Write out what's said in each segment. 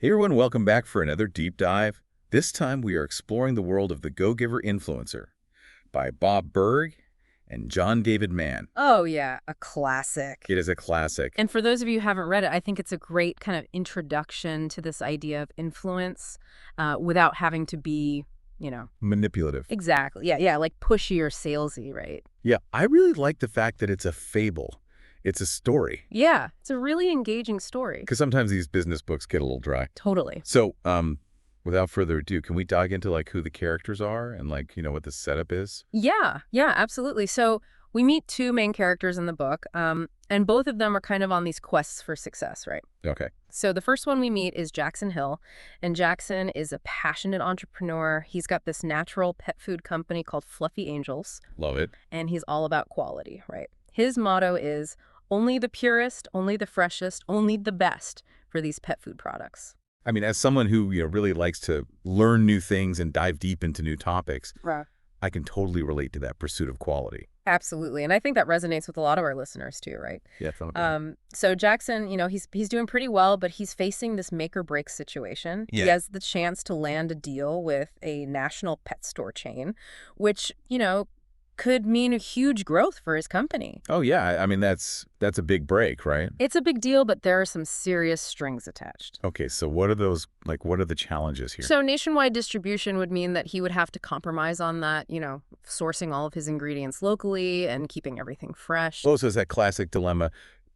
Hey everyone, welcome back for another deep dive. This time we are exploring the world of the Go-Giver Influencer by Burg and John David Mann. Oh, yeah, a classic. It is a classic. And for those of you who haven't read it, I think it's a great kind of introduction to this idea of influence without having to be, Manipulative. Exactly. Yeah, like pushy or salesy, right? Yeah, I really like the fact that it's a fable. It's a story. Yeah, it's a really engaging story. Because sometimes these business books get a little dry. Totally. So, without further ado, can we dive into who the characters are and what the setup is? Yeah, absolutely. So we meet two main characters in the book, and both of them are kind of on these quests for success, right? Okay. So the first one we meet is Jackson Hill, and Jackson is a passionate entrepreneur. He's got this natural pet food company called Fluffy Angels. Love it. And he's all about quality, right? His motto is only the purest, only the freshest, only the best for these pet food products. I mean, as someone who really likes to learn new things and dive deep into new topics, Right. I can totally relate to that pursuit of quality. Absolutely. And I think that resonates with a lot of our listeners too, right? Yeah, totally. So Jackson, he's doing pretty well, but he's facing this make or break situation. Yeah. He has the chance to land a deal with a national pet store chain, which, could mean a huge growth for his company. Oh, yeah. I mean, that's a big break, right? It's a big deal, but there are some serious strings attached. Okay, so what are those, what are the challenges here? So nationwide distribution would mean that he would have to compromise on that, sourcing all of his ingredients locally and keeping everything fresh. Oh, so it's that classic dilemma,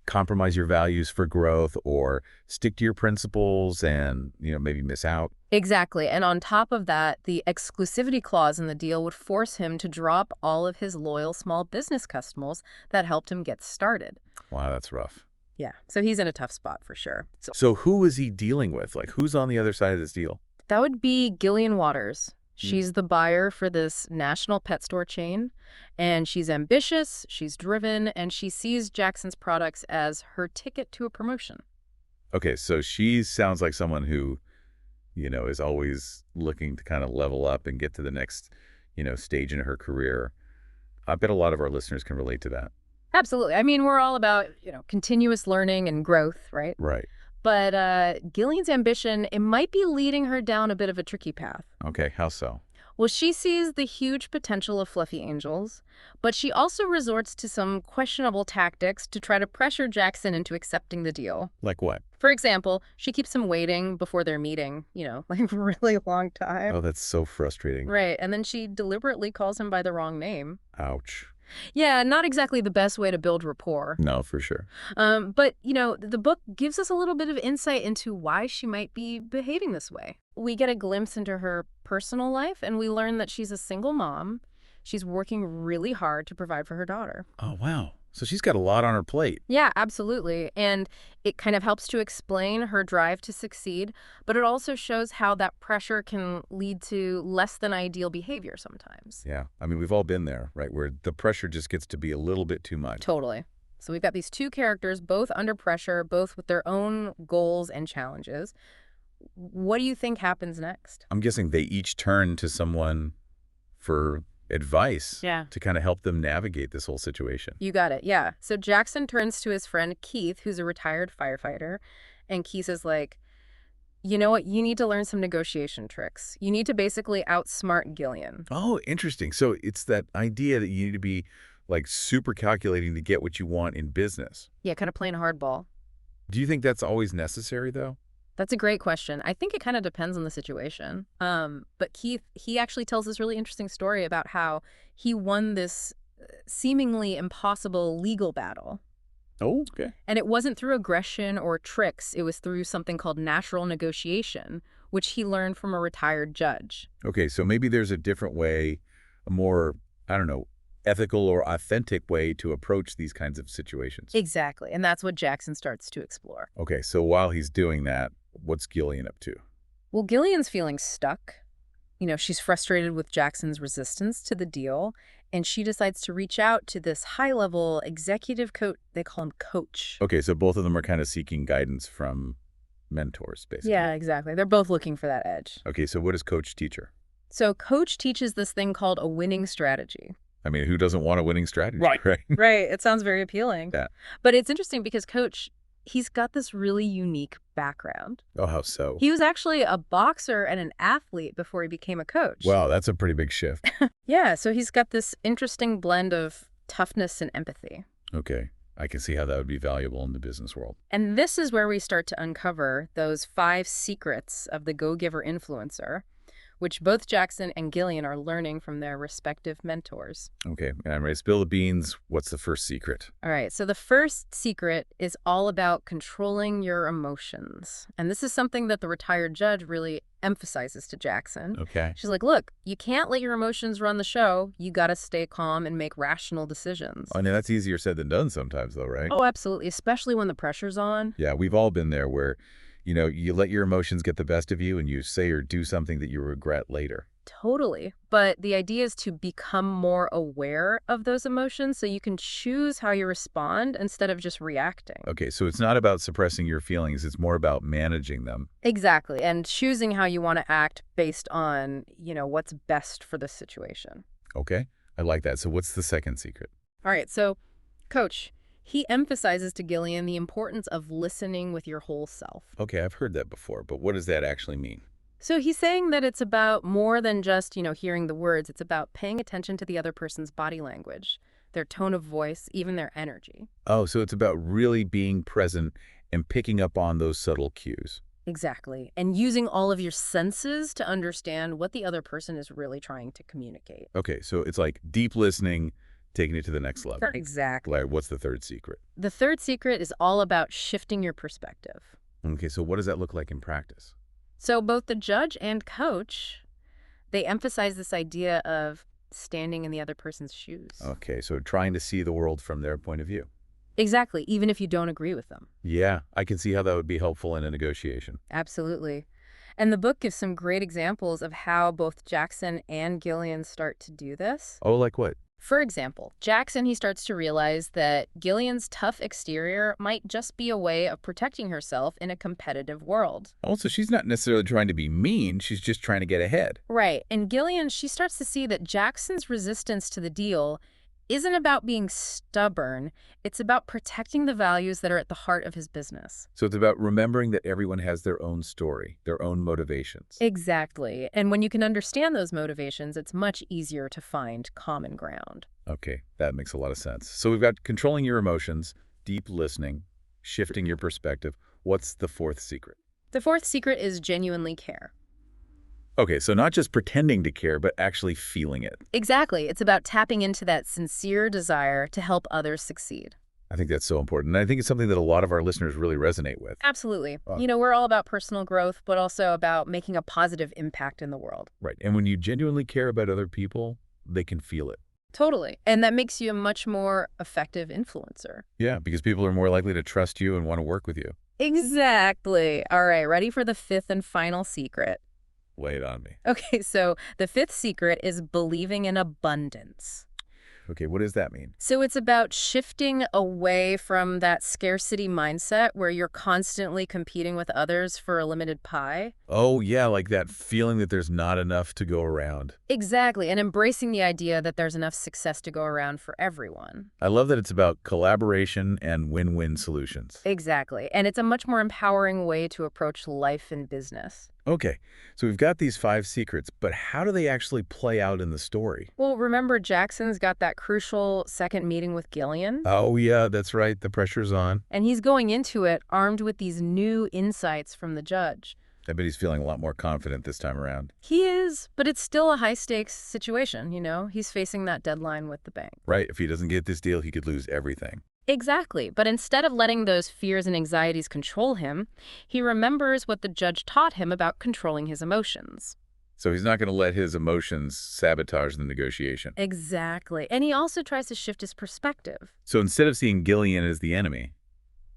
compromise your values for growth or stick to your principles and, maybe miss out. Exactly. And on top of that, the exclusivity clause in the deal would force him to drop all of his loyal small business customers that helped him get started. Wow, that's rough. Yeah. So he's in a tough spot for sure. So who is he dealing with? Who's on the other side of this deal? That would be Gillian Waters. She's the buyer for this national pet store chain, and she's ambitious, she's driven, and she sees Jackson's products as her ticket to a promotion. Okay, so she sounds like someone who, is always looking to kind of level up and get to the next, stage in her career. I bet a lot of our listeners can relate to that. Absolutely. I mean, we're all about, continuous learning and growth, right? Right. But Gillian's ambition, it might be leading her down a bit of a tricky path. Okay, how so? Well, she sees the huge potential of Fluffy Angels, but she also resorts to some questionable tactics to try to pressure Jackson into accepting the deal. Like what? For example, she keeps him waiting before their meeting, a really long time. Oh, that's so frustrating. Right, and then she deliberately calls him by the wrong name. Ouch. Yeah, not exactly the best way to build rapport. No, for sure. But, the book gives us a little bit of insight into why she might be behaving this way. We get a glimpse into her personal life, and we learn that she's a single mom. She's working really hard to provide for her daughter. Oh, wow. So she's got a lot on her plate. Yeah, absolutely. And it kind of helps to explain her drive to succeed, but it also shows how that pressure can lead to less than ideal behavior sometimes. Yeah. I mean, we've all been there, right? Where the pressure just gets to be a little bit too much. Totally. So we've got these two characters, both under pressure, both with their own goals and challenges. What do you think happens next? I'm guessing they each turn to someone for advice to kind of help them navigate this whole situation. You got it. Yeah. So Jackson turns to his friend Keith, who's a retired firefighter, and Keith is like, you know what? You need to learn some negotiation tricks. You need to basically outsmart Gillian. Oh, interesting. So it's that idea that you need to be super calculating to get what you want in business. Yeah, kind of playing hardball. Do you think that's always necessary, though? That's a great question. I think it kind of depends on the situation. But Keith, he actually tells this really interesting story about how he won this seemingly impossible legal battle. Oh, okay. And it wasn't through aggression or tricks. It was through something called natural negotiation, which he learned from a retired judge. Okay, so maybe there's a different way, a more, ethical or authentic way to approach these kinds of situations. Exactly. And that's what Jackson starts to explore. Okay, so while he's doing that, what's Gillian up to? Well, Gillian's feeling stuck. She's frustrated with Jackson's resistance to the deal, and she decides to reach out to this high-level executive coach. They call him Coach. Okay, so both of them are kind of seeking guidance from mentors, basically. Yeah, exactly. They're both looking for that edge. Okay, so what does Coach teach her? So Coach teaches this thing called a winning strategy. I mean, who doesn't want a winning strategy? Right. Right. It sounds very appealing. Yeah. But it's interesting because Coach, he's got this really unique background. Oh, how so? He was actually a boxer and an athlete before he became a coach. Wow, that's a pretty big shift. Yeah, so he's got this interesting blend of toughness and empathy. Okay, I can see how that would be valuable in the business world. And this is where we start to uncover those 5 secrets of the go-giver influencer, which both Jackson and Gillian are learning from their respective mentors. Okay, I'm ready to spill the beans. What's the first secret? All right, so the first secret is all about controlling your emotions. And this is something that the retired judge really emphasizes to Jackson. Okay. She's like, look, you can't let your emotions run the show. You got to stay calm and make rational decisions. I mean, that's easier said than done sometimes, though, right? Oh, absolutely, especially when the pressure's on. Yeah, we've all been there where, you let your emotions get the best of you and you say or do something that you regret later. Totally. But the idea is to become more aware of those emotions so you can choose how you respond instead of just reacting. Okay, so it's not about suppressing your feelings. It's more about managing them. Exactly. And choosing how you want to act based on, what's best for the situation. Okay, I like that. So what's the second secret? All right. So, Coach, he emphasizes to Gillian the importance of listening with your whole self. Okay, I've heard that before, but what does that actually mean? So he's saying that it's about more than just, hearing the words. It's about paying attention to the other person's body language, their tone of voice, even their energy. Oh, so it's about really being present and picking up on those subtle cues. Exactly. And using all of your senses to understand what the other person is really trying to communicate. Okay, so it's like deep listening, taking it to the next level. Exactly. Like, what's the third secret? The third secret is all about shifting your perspective. Okay, so what does that look like in practice? So both the judge and coach, they emphasize this idea of standing in the other person's shoes. Okay, so trying to see the world from their point of view. Exactly, even if you don't agree with them. Yeah, I can see how that would be helpful in a negotiation. Absolutely. And the book gives some great examples of how both Jackson and Gillian start to do this. Oh, like what? For example, Jackson, he starts to realize that Gillian's tough exterior might just be a way of protecting herself in a competitive world. Also, she's not necessarily trying to be mean. She's just trying to get ahead. Right. And Gillian, she starts to see that Jackson's resistance to the deal isn't about being stubborn. It's about protecting the values that are at the heart of his business. So it's about remembering that everyone has their own story, their own motivations. Exactly. And when you can understand those motivations, it's much easier to find common ground. Okay, that makes a lot of sense. So we've got controlling your emotions, deep listening, shifting your perspective. What's the fourth secret? The fourth secret is genuinely care. Okay, so not just pretending to care, but actually feeling it. Exactly. It's about tapping into that sincere desire to help others succeed. I think that's so important. And I think it's something that a lot of our listeners really resonate with. Absolutely. Wow. We're all about personal growth, but also about making a positive impact in the world. Right. And when you genuinely care about other people, they can feel it. Totally. And that makes you a much more effective influencer. Yeah, because people are more likely to trust you and want to work with you. Exactly. All right, ready for the fifth and final secret? Lay it on me. Okay, so the fifth secret is believing in abundance. Okay, what does that mean? So it's about shifting away from that scarcity mindset where you're constantly competing with others for a limited pie. Oh, yeah, like that feeling that there's not enough to go around. Exactly, and embracing the idea that there's enough success to go around for everyone. I love that it's about collaboration and win-win solutions. Exactly, and it's a much more empowering way to approach life and business. Okay, so we've got these 5 secrets, but how do they actually play out in the story? Well, remember Jackson's got that crucial second meeting with Gillian? Oh, yeah, that's right. The pressure's on. And he's going into it armed with these new insights from the judge. I bet he's feeling a lot more confident this time around. He is, but it's still a high-stakes situation, He's facing that deadline with the bank. Right, if he doesn't get this deal, he could lose everything. Exactly, but instead of letting those fears and anxieties control him, he remembers what the judge taught him about controlling his emotions. So he's not going to let his emotions sabotage the negotiation. Exactly, and he also tries to shift his perspective. So instead of seeing Gillian as the enemy,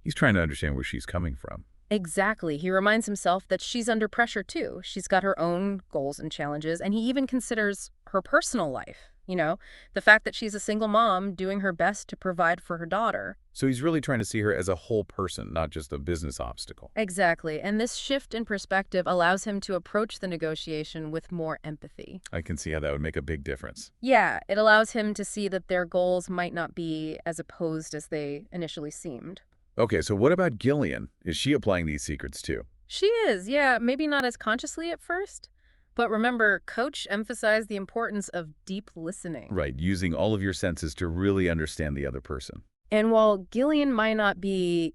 he's trying to understand where she's coming from. Exactly. He reminds himself that she's under pressure too. She's got her own goals and challenges, and he even considers her personal life. The fact that she's a single mom doing her best to provide for her daughter. So he's really trying to see her as a whole person, not just a business obstacle. Exactly. And this shift in perspective allows him to approach the negotiation with more empathy. I can see how that would make a big difference. Yeah, it allows him to see that their goals might not be as opposed as they initially seemed. Okay, so what about Gillian? Is she applying these secrets too? She is, yeah, maybe not as consciously at first. But remember, Coach emphasized the importance of deep listening. Right, using all of your senses to really understand the other person. And while Gillian might not be,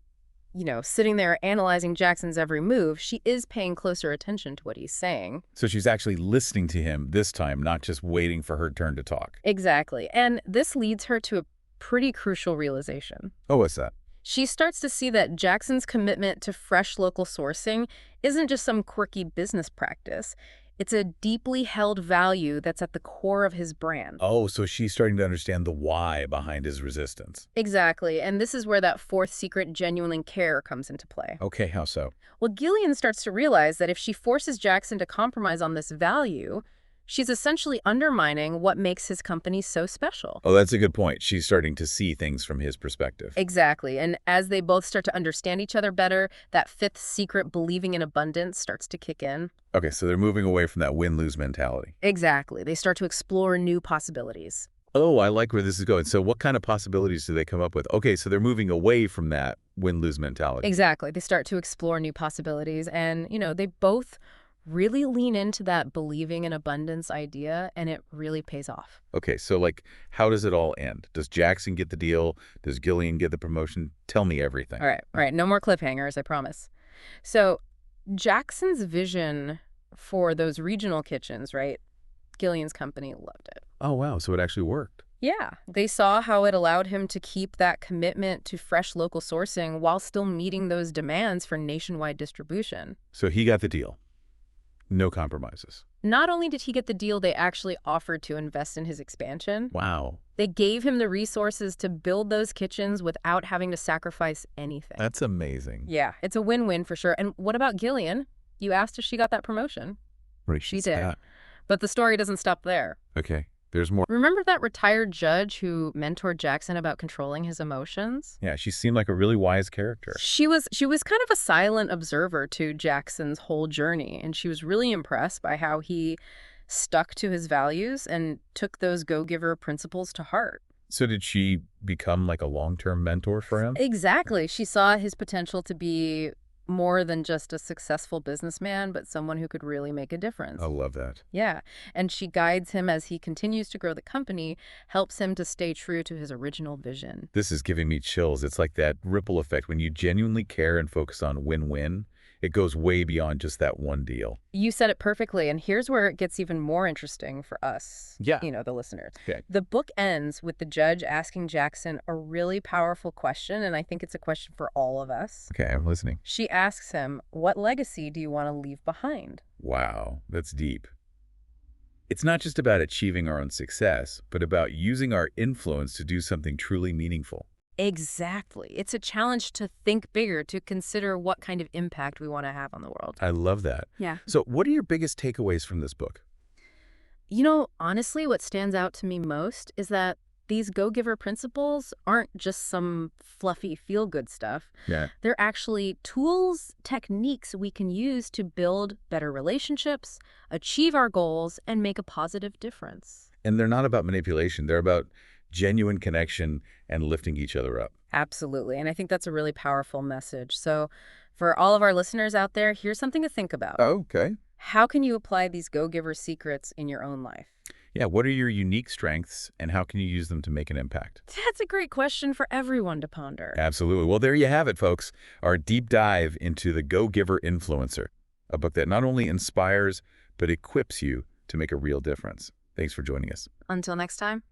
sitting there analyzing Jackson's every move, she is paying closer attention to what he's saying. So she's actually listening to him this time, not just waiting for her turn to talk. Exactly. And this leads her to a pretty crucial realization. Oh, what's that? She starts to see that Jackson's commitment to fresh local sourcing isn't just some quirky business practice. It's a deeply held value that's at the core of his brand. Oh, so she's starting to understand the why behind his resistance. Exactly. And this is where that fourth secret, genuine care, comes into play. Okay, how so? Well, Gillian starts to realize that if she forces Jackson to compromise on this value, she's essentially undermining what makes his company so special. Oh, that's a good point. She's starting to see things from his perspective. Exactly. And as they both start to understand each other better, that fifth secret, believing in abundance, starts to kick in. Okay, so they're moving away from that win-lose mentality. Exactly. They start to explore new possibilities. Oh, I like where this is going. So what kind of possibilities do they come up with? Okay, so they're moving away from that win-lose mentality. Exactly. They start to explore new possibilities. And, they both really lean into that believing in abundance idea, and it really pays off. Okay, so how does it all end? Does Jackson get the deal? Does Gillian get the promotion? Tell me everything. All right. No more cliffhangers, I promise. So Jackson's vision for those regional kitchens, right? Gillian's company loved it. Oh, wow, so it actually worked. Yeah, they saw how it allowed him to keep that commitment to fresh local sourcing while still meeting those demands for nationwide distribution. So he got the deal. No compromises. Not only did he get the deal, they actually offered to invest in his expansion. Wow. They gave him the resources to build those kitchens without having to sacrifice anything. That's amazing. Yeah, it's a win-win for sure. And what about Gillian? You asked if she got that promotion. Right, She did. But the story doesn't stop there. Okay, there's more. Remember that retired judge who mentored Jackson about controlling his emotions? Yeah, she seemed like a really wise character. She was kind of a silent observer to Jackson's whole journey, and she was really impressed by how he stuck to his values and took those go-giver principles to heart. So did she become like a long-term mentor for him? Exactly. She saw his potential to be more than just a successful businessman, but someone who could really make a difference. I love that. Yeah. And she guides him as he continues to grow the company, helps him to stay true to his original vision. This is giving me chills. It's like that ripple effect. When you genuinely care and focus on win-win, it goes way beyond just that one deal. You said it perfectly, and here's where it gets even more interesting for us, the listeners. Okay. The book ends with the judge asking Jackson a really powerful question, and I think it's a question for all of us. Okay, I'm listening. She asks him, what legacy do you want to leave behind? Wow, that's deep. It's not just about achieving our own success, but about using our influence to do something truly meaningful. Exactly. It's a challenge to think bigger, to consider what kind of impact we want to have on the world. I love that. Yeah. So what are your biggest takeaways from this book? Honestly, what stands out to me most is that these go-giver principles aren't just some fluffy feel-good stuff. Yeah. They're actually tools, techniques we can use to build better relationships, achieve our goals, and make a positive difference. And they're not about manipulation. They're about genuine connection and lifting each other up. Absolutely. And I think that's a really powerful message. So for all of our listeners out there, here's something to think about. Oh, okay. How can you apply these go-giver secrets in your own life? Yeah, what are your unique strengths and how can you use them to make an impact? That's a great question for everyone to ponder. Absolutely. Well, there you have it, folks. Our deep dive into the Go-Giver Influencer, a book that not only inspires, but equips you to make a real difference. Thanks for joining us. Until next time.